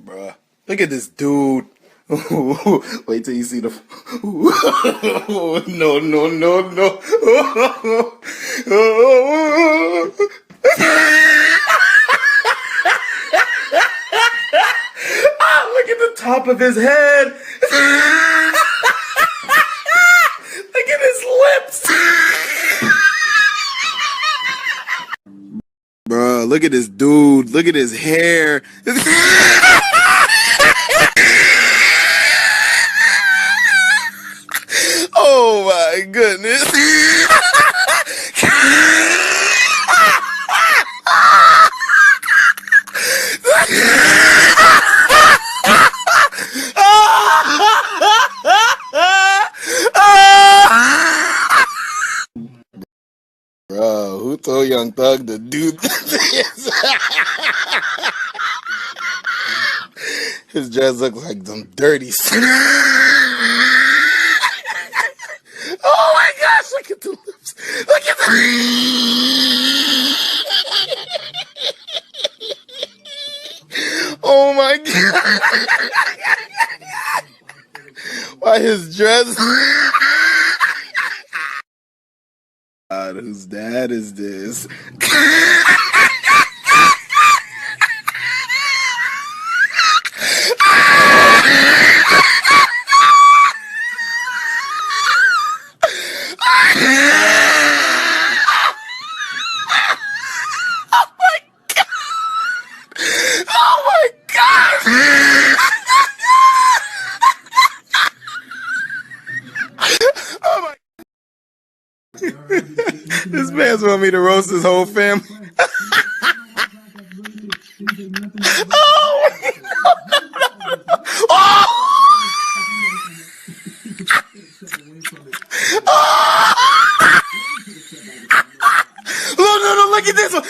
Bruh, look at this dude. Wait till you see the. No, no, no, no. Look at the top of his head. Look at his lips. Bruh, look at this dude. Look at his hair. Oh my goodness. Bro, who told Young Thug to do this? His dress looks like some dirty. Oh my gosh, look at the lips. Look at the. Oh my god. Why his dress? God, whose dad is this? This man's want me to roast his whole family. Oh, no, no, no, no. Oh! Oh! No, no, no, look at this one.